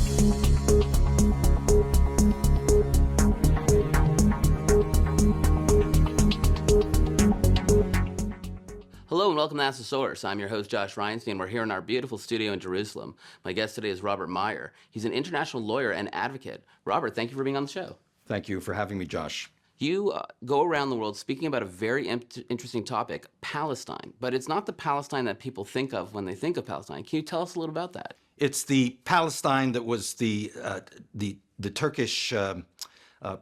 Hello and welcome to Ask the Source. I'm your host, Josh Reinstein. We're here in our beautiful studio in Jerusalem. My guest today is Robert Meyer. He's an international lawyer and advocate. Robert, thank you for being on the show. Thank you for having me, Josh. You go around the world speaking about a very interesting topic, Palestine. But it's not the Palestine that people think of when they think of Palestine. Can you tell us a little about that? It's the Palestine that was the Turkish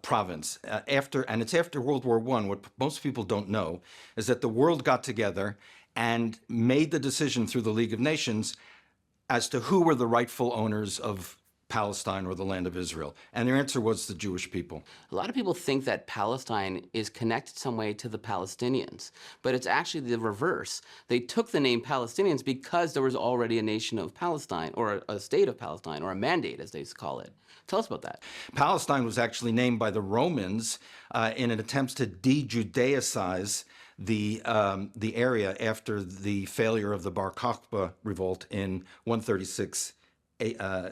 province and it's after World War I. What most people don't know is that the world got together and made the decision through the League of Nations as to who were the rightful owners of Palestine or the land of Israel. And their answer was the Jewish people. A lot of people think that Palestine is connected some way to the Palestinians, but it's actually the reverse. They took the name Palestinians because there was already a nation of Palestine, or a state of Palestine, or a mandate, as they call it. Tell us about that. Palestine was actually named by the Romans in an attempt to de-Judaicize the area after the failure of the Bar Kokhba revolt in 136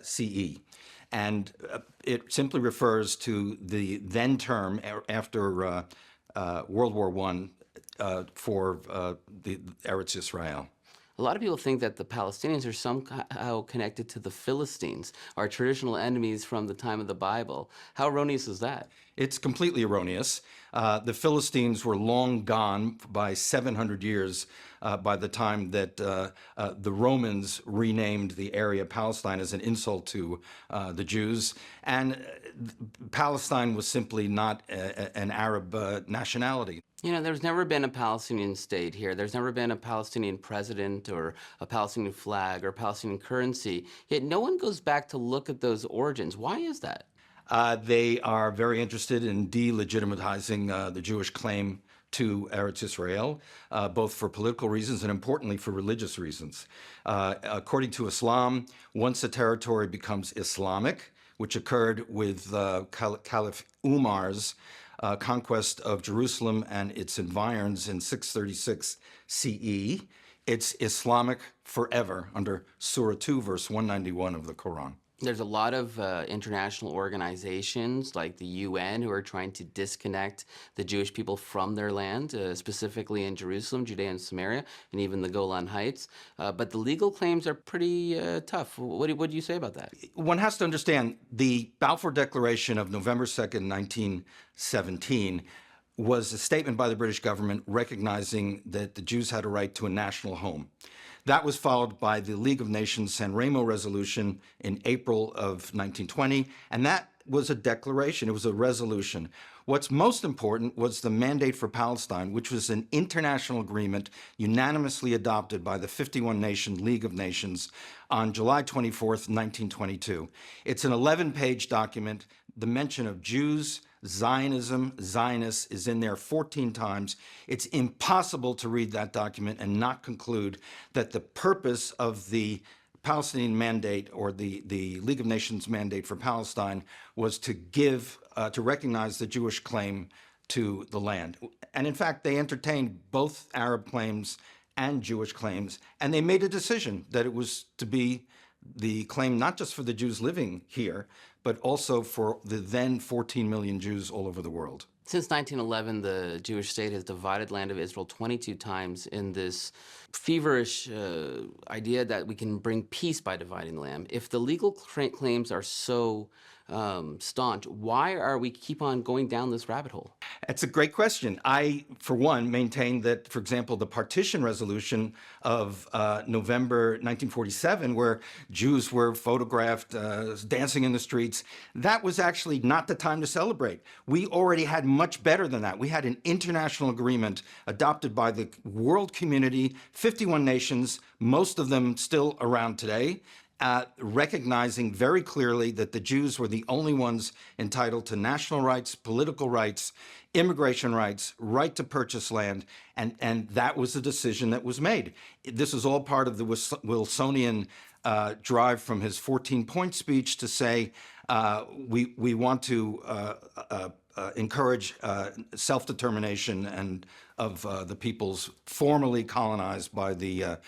CE. And it simply refers to the then term after World War I for the Eretz Israel. A lot of people think that the Palestinians are somehow connected to the Philistines, our traditional enemies from the time of the Bible. How erroneous is that? It's completely erroneous. The Philistines were long gone by 700 years by the time that the Romans renamed the area Palestine as an insult to the Jews. And Palestine was simply not an Arab nationality. You know, there's never been a Palestinian state here. There's never been a Palestinian president or a Palestinian flag or Palestinian currency. Yet no one goes back to look at those origins. Why is that? They are very interested in delegitimizing the Jewish claim to Eretz Israel, both for political reasons and importantly for religious reasons. According to Islam, once a territory becomes Islamic, which occurred with Caliph Umar's conquest of Jerusalem and its environs in 636 CE, it's Islamic forever under Surah 2, verse 191 of the Quran. There's a lot of international organizations like the UN who are trying to disconnect the Jewish people from their land, specifically in Jerusalem, Judea and Samaria, and even the Golan Heights. But the legal claims are pretty tough. What do you say about that? One has to understand the Balfour Declaration of November 2nd, 1917 was a statement by the British government recognizing that the Jews had a right to a national home. That was followed by the League of Nations San Remo resolution in April of 1920, and that was a declaration, it was a resolution. What's most important was the Mandate for Palestine, which was an international agreement unanimously adopted by the 51-nation League of Nations on July 24th, 1922. It's an 11-page document. The mention of Jews, Zionism, Zionists is in there 14 times. It's impossible to read that document and not conclude that the purpose of the Palestinian mandate or the League of Nations mandate for Palestine was to recognize the Jewish claim to the land. And in fact, they entertained both Arab claims and Jewish claims, and they made a decision that it was to be the claim not just for the Jews living here, but also for the then 14 million Jews all over the world. Since 1911, the Jewish state has divided land of Israel 22 times in this feverish idea that we can bring peace by dividing the land. If the legal claims are so staunch, why are we keep on going down this rabbit hole? It's a great question. I, for one, maintain that, for example, the partition resolution of November 1947, where Jews were photographed dancing in the streets, that was actually not the time to celebrate. We already had much better than that. We had an international agreement adopted by the world community, 51 nations, most of them still around today, recognizing very clearly that the Jews were the only ones entitled to national rights, political rights, immigration rights, right to purchase land, and that was the decision that was made. This is all part of the Wilsonian drive from his 14-point speech to say we want to encourage self-determination and of the peoples formerly colonized by the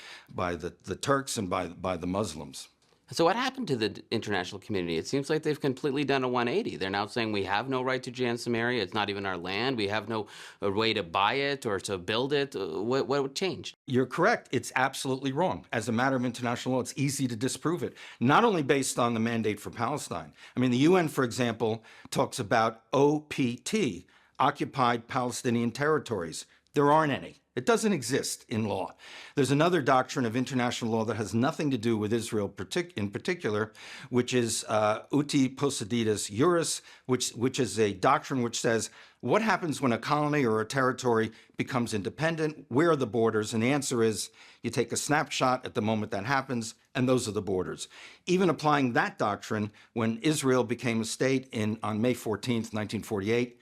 Turks and by the Muslims. So what happened to the international community? It seems like they've completely done a 180. They're now saying we have no right to Judea and Samaria. It's not even our land. We have no way to buy it or to build it. What changed? You're correct. It's absolutely wrong. As a matter of international law, it's easy to disprove it, not only based on the mandate for Palestine. I mean, the UN, for example, talks about OPT, occupied Palestinian territories. There aren't any. It doesn't exist in law. There's another doctrine of international law that has nothing to do with Israel in particular, which is uti possidetis juris, which is a doctrine which says, what happens when a colony or a territory becomes independent? Where are the borders? And the answer is, you take a snapshot at the moment that happens, and those are the borders. Even applying that doctrine, when Israel became a state on May 14th, 1948,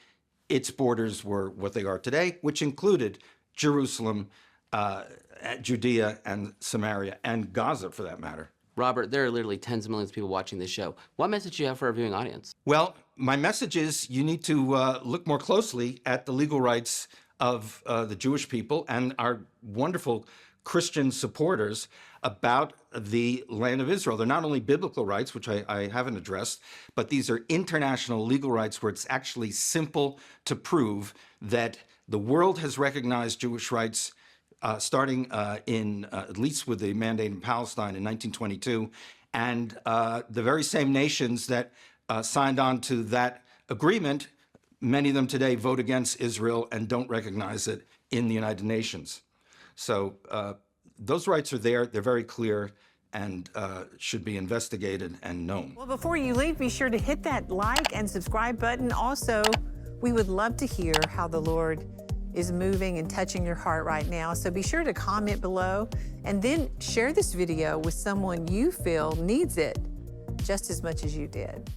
its borders were what they are today, which included Jerusalem, Judea, and Samaria, and Gaza, for that matter. Robert, there are literally tens of millions of people watching this show. What message do you have for our viewing audience? Well, my message is you need to look more closely at the legal rights of the Jewish people and our wonderful Christian supporters about the land of Israel. They're not only biblical rights, which I haven't addressed, but these are international legal rights where it's actually simple to prove that the world has recognized Jewish rights starting at least with the mandate in Palestine in 1922, and the very same nations that signed on to that agreement, many of them today vote against Israel and don't recognize it in the United Nations. So those rights are there, they're very clear, and should be investigated and known. Well, before you leave, be sure to hit that like and subscribe button. Also, we would love to hear how the Lord is moving and touching your heart right now. So be sure to comment below and then share this video with someone you feel needs it just as much as you did.